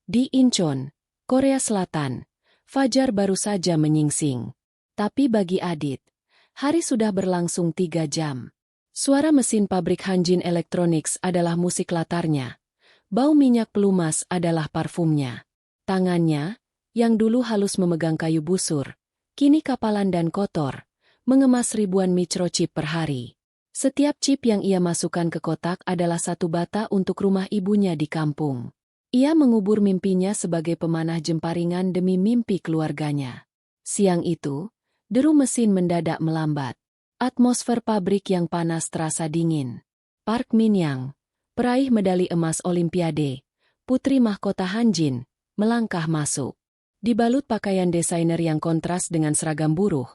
Di Incheon, Korea Selatan, fajar baru saja menyingsing. Tapi bagi Adit, hari sudah berlangsung 3 jam. Suara mesin pabrik Hanjin Electronics adalah musik latarnya. Bau minyak pelumas adalah parfumnya. Tangannya, yang dulu halus memegang kayu busur, kini kapalan dan kotor, mengemas ribuan microchip per hari. Setiap chip yang ia masukkan ke kotak adalah satu bata untuk rumah ibunya di kampung. Ia mengubur mimpinya sebagai pemanah jemparingan demi mimpi keluarganya. Siang itu, deru mesin mendadak melambat. Atmosfer pabrik yang panas terasa dingin. Park Min-yang, peraih medali emas Olimpiade, putri mahkota Hanjin, melangkah masuk. Dibalut pakaian desainer yang kontras dengan seragam buruh,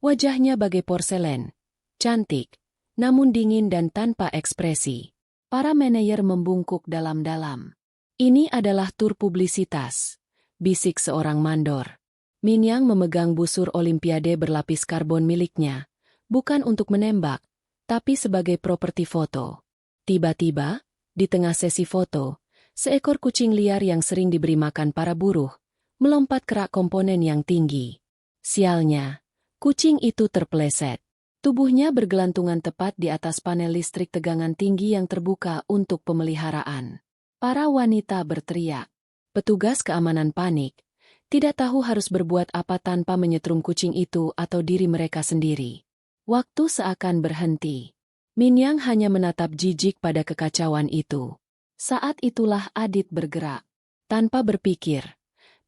wajahnya bagai porselen, cantik, namun dingin dan tanpa ekspresi. Para manajer membungkuk dalam-dalam. Ini adalah tur publisitas, bisik seorang mandor. Min-yang memegang busur Olimpiade berlapis karbon miliknya, bukan untuk menembak, tapi sebagai properti foto. Tiba-tiba, di tengah sesi foto, seekor kucing liar yang sering diberi makan para buruh, melompat ke rak komponen yang tinggi. Sialnya, kucing itu terpeleset. Tubuhnya bergelantungan tepat di atas panel listrik tegangan tinggi yang terbuka untuk pemeliharaan. Para wanita berteriak. Petugas keamanan panik, tidak tahu harus berbuat apa tanpa menyetrum kucing itu atau diri mereka sendiri. Waktu seakan berhenti. Min-yang hanya menatap jijik pada kekacauan itu. Saat itulah Adit bergerak. Tanpa berpikir,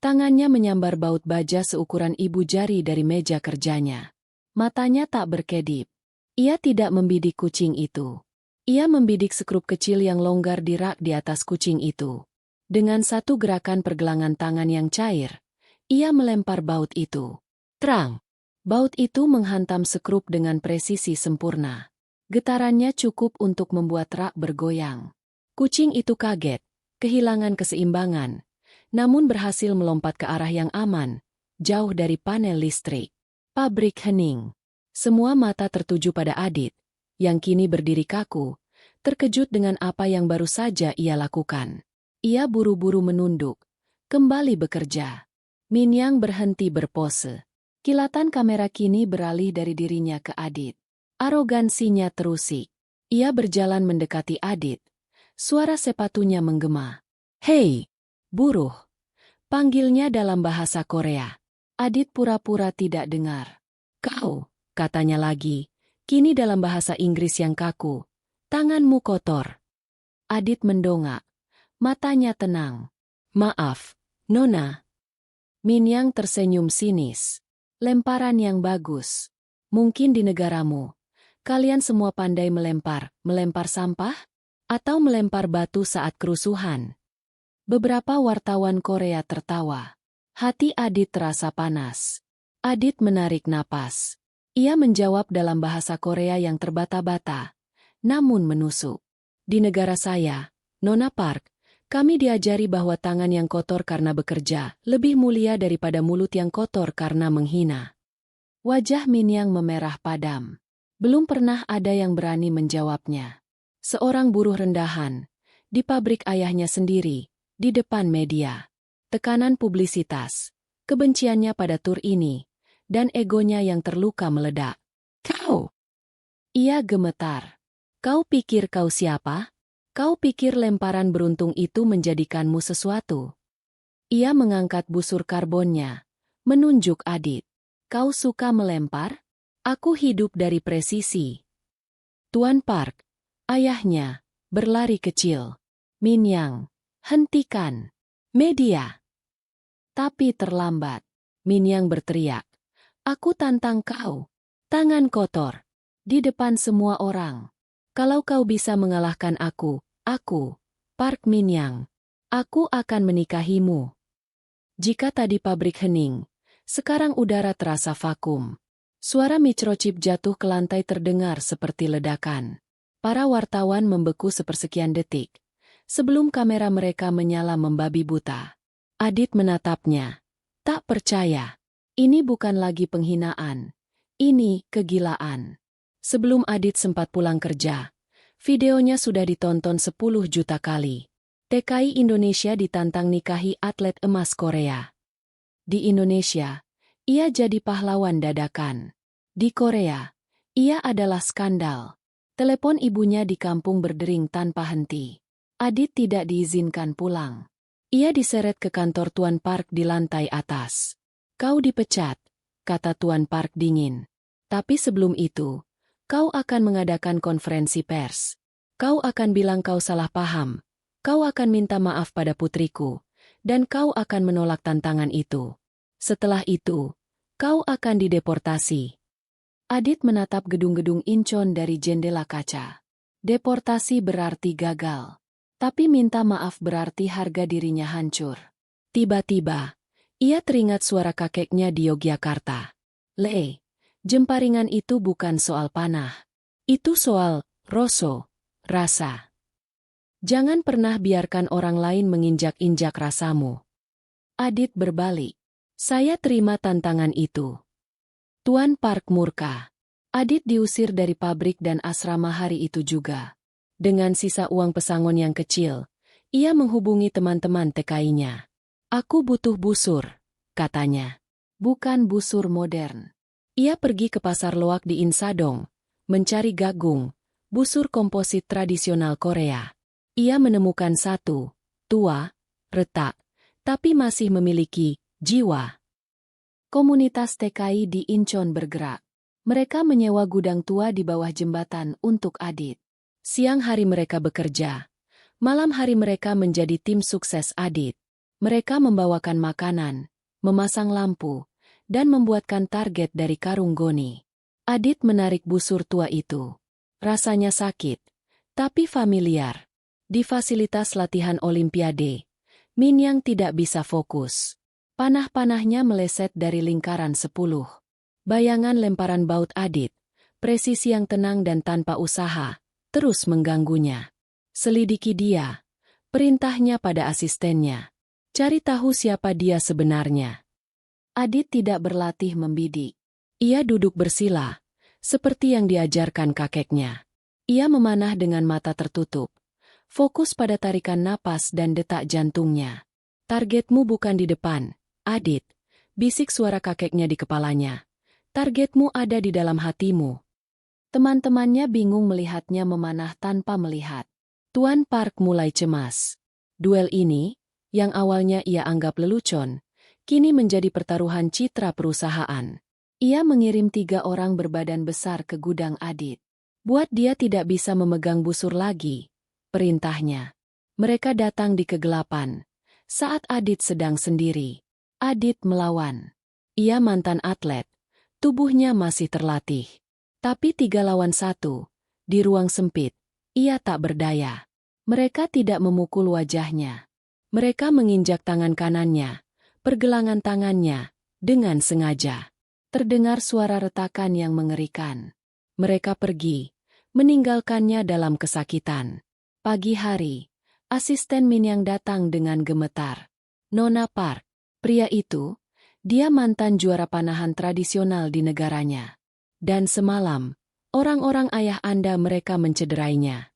tangannya menyambar baut baja seukuran ibu jari dari meja kerjanya. Matanya tak berkedip. Ia tidak membidik kucing itu. Ia membidik sekrup kecil yang longgar di rak di atas kucing itu. Dengan satu gerakan pergelangan tangan yang cair, ia melempar baut itu. Terang! Baut itu menghantam sekrup dengan presisi sempurna. Getarannya cukup untuk membuat rak bergoyang. Kucing itu kaget, kehilangan keseimbangan, namun berhasil melompat ke arah yang aman, jauh dari panel listrik. Pabrik hening. Semua mata tertuju pada Adit, yang kini berdiri kaku, terkejut dengan apa yang baru saja ia lakukan. Ia buru-buru menunduk, kembali bekerja. Min-yang berhenti berpose. Kilatan kamera kini beralih dari dirinya ke Adit. Arogansinya terusik. Ia berjalan mendekati Adit. Suara sepatunya menggema. "Hei, buruh!" Panggilnya dalam bahasa Korea. Adit pura-pura tidak dengar. "Kau," katanya lagi, kini dalam bahasa Inggris yang kaku. "Tanganmu kotor." Adit mendongak. Matanya tenang. "Maaf, Nona." Min-yang tersenyum sinis. "Lemparan yang bagus. Mungkin di negaramu, kalian semua pandai melempar sampah? Atau melempar batu saat kerusuhan?" Beberapa wartawan Korea tertawa. Hati Adit terasa panas. Adit menarik napas. Ia menjawab dalam bahasa Korea yang terbata-bata, namun menusuk. "Di negara saya, Nona Park, kami diajari bahwa tangan yang kotor karena bekerja lebih mulia daripada mulut yang kotor karena menghina." Wajah Min-yang memerah padam. Belum pernah ada yang berani menjawabnya. Seorang buruh rendahan, di pabrik ayahnya sendiri, di depan media. Tekanan publisitas, kebenciannya pada tur ini, dan egonya yang terluka meledak. "Kau!" Ia gemetar. "Kau pikir kau siapa? Kau pikir lemparan beruntung itu menjadikanmu sesuatu?" Ia mengangkat busur karbonnya, menunjuk Adit. "Kau suka melempar? Aku hidup dari presisi." Tuan Park, ayahnya, berlari kecil. "Min-yang, hentikan. Media!" Tapi terlambat. Min-yang berteriak. "Aku tantang kau. Tangan kotor. Di depan semua orang. Kalau kau bisa mengalahkan aku, Park Min-yang, aku akan menikahimu." Jika tadi pabrik hening, sekarang udara terasa vakum. Suara microchip jatuh ke lantai terdengar seperti ledakan. Para wartawan membeku sepersekian detik, sebelum kamera mereka menyala membabi buta. Adit menatapnya. Tak percaya. Ini bukan lagi penghinaan. Ini kegilaan. Sebelum Adit sempat pulang kerja, videonya sudah ditonton 10 juta kali. TKI Indonesia ditantang nikahi atlet emas Korea. Di Indonesia, ia jadi pahlawan dadakan. Di Korea, ia adalah skandal. Telepon ibunya di kampung berdering tanpa henti. Adit tidak diizinkan pulang. Ia diseret ke kantor Tuan Park di lantai atas. Kau dipecat, kata Tuan Park dingin. Tapi sebelum itu, kau akan mengadakan konferensi pers. Kau akan bilang kau salah paham. Kau akan minta maaf pada putriku, dan kau akan menolak tantangan itu. Setelah itu, kau akan dideportasi. Adit menatap gedung-gedung Incheon dari jendela kaca. Deportasi berarti gagal. Tapi minta maaf berarti harga dirinya hancur. Tiba-tiba, ia teringat suara kakeknya di Yogyakarta. Le, jemparingan itu bukan soal panah. Itu soal rasa. Jangan pernah biarkan orang lain menginjak-injak rasamu. Adit berbalik. Saya terima tantangan itu. Tuan Park murka. Adit diusir dari pabrik dan asrama hari itu juga. Dengan sisa uang pesangon yang kecil, ia menghubungi teman-teman TKI-nya. Aku butuh busur, katanya. Bukan busur modern. Ia pergi ke pasar loak di Insadong, mencari gagung, busur komposit tradisional Korea. Ia menemukan satu, tua, retak, tapi masih memiliki jiwa. Komunitas TKI di Incheon bergerak. Mereka menyewa gudang tua di bawah jembatan untuk Adit. Siang hari mereka bekerja. Malam hari mereka menjadi tim sukses Adit. Mereka membawakan makanan, memasang lampu, dan membuatkan target dari karung goni. Adit menarik busur tua itu. Rasanya sakit, tapi familiar. Di fasilitas latihan Olimpiade, Min Yang tidak bisa fokus. Panah-panahnya meleset dari lingkaran 10. Bayangan lemparan baut Adit, presisi yang tenang dan tanpa usaha, terus mengganggunya. Selidiki dia. Perintahnya pada asistennya. Cari tahu siapa dia sebenarnya. Adit tidak berlatih membidik. Ia duduk bersila, seperti yang diajarkan kakeknya. Ia memanah dengan mata tertutup. Fokus pada tarikan napas dan detak jantungnya. Targetmu bukan di depan, Adit, bisik suara kakeknya di kepalanya. Targetmu ada di dalam hatimu. Teman-temannya bingung melihatnya memanah tanpa melihat. Tuan Park mulai cemas. Duel ini, yang awalnya ia anggap lelucon, kini menjadi pertaruhan citra perusahaan. Ia mengirim 3 orang berbadan besar ke gudang Adit. Buat dia tidak bisa memegang busur lagi. Perintahnya. Mereka datang di kegelapan. Saat Adit sedang sendiri. Adit melawan. Ia mantan atlet. Tubuhnya masih terlatih. Tapi 3 lawan 1. Di ruang sempit. Ia tak berdaya. Mereka tidak memukul wajahnya. Mereka menginjak tangan kanannya. Pergelangan tangannya. Dengan sengaja. Terdengar suara retakan yang mengerikan. Mereka pergi. Meninggalkannya dalam kesakitan. Pagi hari, asisten Min Yang datang dengan gemetar. Nona Park, pria itu, dia mantan juara panahan tradisional di negaranya. Dan semalam, orang-orang ayah Anda mereka mencederainya.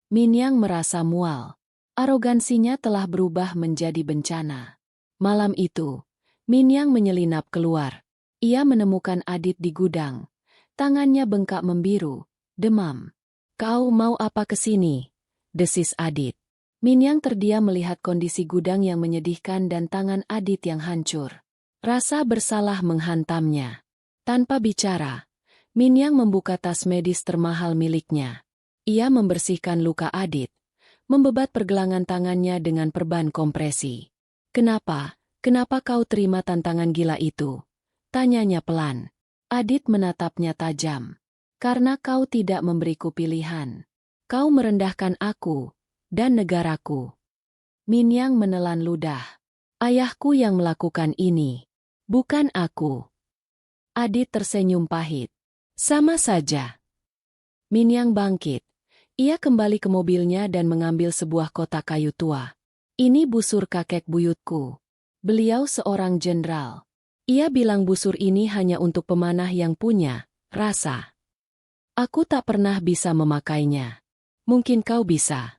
Min Yang merasa mual. Arogansinya telah berubah menjadi bencana. Malam itu, Min Yang menyelinap keluar. Ia menemukan Adit di gudang. Tangannya bengkak membiru, demam. Kau mau apa ke sini? Desis Adit. Min Yang terdiam melihat kondisi gudang yang menyedihkan dan tangan Adit yang hancur. Rasa bersalah menghantamnya. Tanpa bicara, Min Yang membuka tas medis termahal miliknya. Ia membersihkan luka Adit, membebat pergelangan tangannya dengan perban kompresi. Kenapa kau terima tantangan gila itu? Tanyanya pelan. Adit menatapnya tajam. Karena kau tidak memberiku pilihan. Kau merendahkan aku dan negaraku. Min Yang menelan ludah. Ayahku yang melakukan ini, bukan aku. Adit tersenyum pahit. Sama saja. Min Yang bangkit. Ia kembali ke mobilnya dan mengambil sebuah kotak kayu tua. Ini busur kakek buyutku. Beliau seorang jenderal. Ia bilang busur ini hanya untuk pemanah yang punya rasa. Aku tak pernah bisa memakainya. Mungkin kau bisa.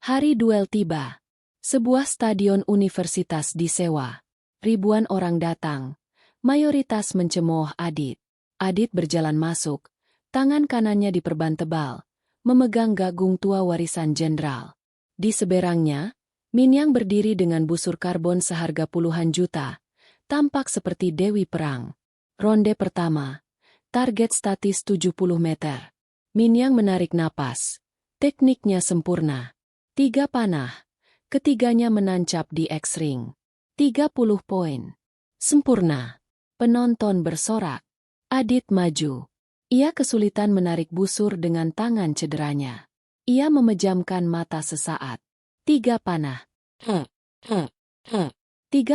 Hari duel tiba. Sebuah stadion universitas disewa. Ribuan orang datang. Mayoritas mencemooh Adit. Adit berjalan masuk. Tangan kanannya diperban tebal. Memegang gagung tua warisan jenderal. Di seberangnya, Min Yang berdiri dengan busur karbon seharga puluhan juta. Tampak seperti dewi perang. Ronde pertama. Target statis 70 meter. Min Yang menarik napas. Tekniknya sempurna. 3 panah. Ketiganya menancap di X-ring. 30 poin. Sempurna. Penonton bersorak. Adit maju. Ia kesulitan menarik busur dengan tangan cederanya. Ia memejamkan mata sesaat. 3 panah. 3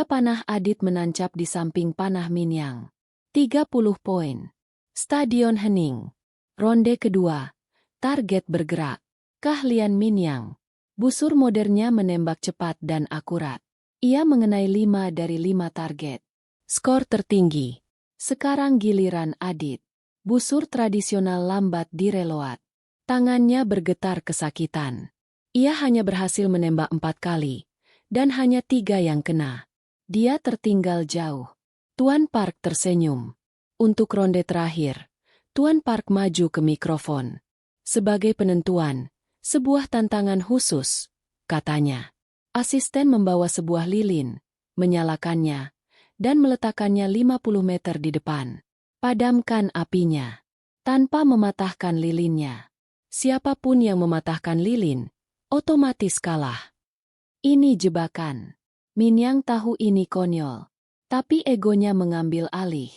panah Adit menancap di samping panah Min Yang. 30 poin. Stadion hening. Ronde kedua. Target bergerak. Keahlian Min Yang. Busur modernnya menembak cepat dan akurat. Ia mengenai 5 dari 5 target. Skor tertinggi. Sekarang giliran Adit. Busur tradisional lambat direload. Tangannya bergetar kesakitan. Ia hanya berhasil menembak 4 kali. Dan hanya 3 yang kena. Dia tertinggal jauh. Tuan Park tersenyum. Untuk ronde terakhir, Tuan Park maju ke mikrofon. Sebagai penentuan, sebuah tantangan khusus, katanya. Asisten membawa sebuah lilin, menyalakannya, dan meletakkannya 50 meter di depan. Padamkan apinya. Tanpa mematahkan lilinnya. Siapapun yang mematahkan lilin, otomatis kalah. Ini jebakan. Min Yang tahu ini konyol. Tapi egonya mengambil alih.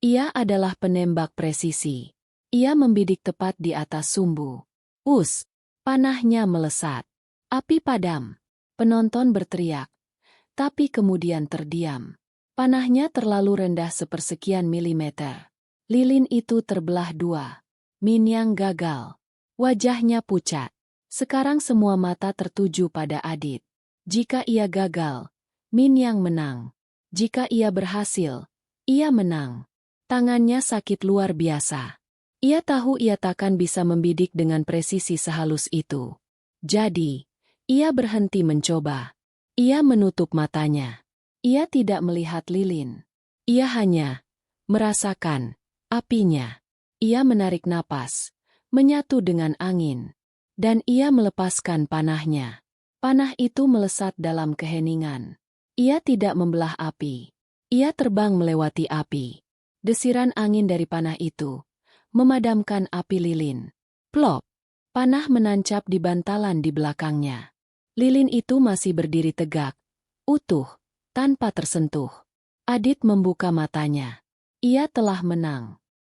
Ia adalah penembak presisi. Ia membidik tepat di atas sumbu. Panahnya melesat. Api padam. Penonton berteriak. Tapi kemudian terdiam. Panahnya terlalu rendah sepersekian milimeter. Lilin itu terbelah 2. Min Yang gagal. Wajahnya pucat. Sekarang semua mata tertuju pada Adit. Jika ia gagal, Min Yang menang. Jika ia berhasil, ia menang. Tangannya sakit luar biasa. Ia tahu ia takkan bisa membidik dengan presisi sehalus itu. Jadi, ia berhenti mencoba. Ia menutup matanya. Ia tidak melihat lilin. Ia hanya merasakan apinya. Ia menarik napas, menyatu dengan angin. Dan ia melepaskan panahnya. Panah itu melesat dalam keheningan. Ia tidak membelah api. Ia terbang melewati api. Desiran angin dari panah itu memadamkan api lilin. Plop! Panah menancap di bantalan di belakangnya. Lilin itu masih berdiri tegak, utuh, tanpa tersentuh. Adit membuka matanya. Ia telah menang.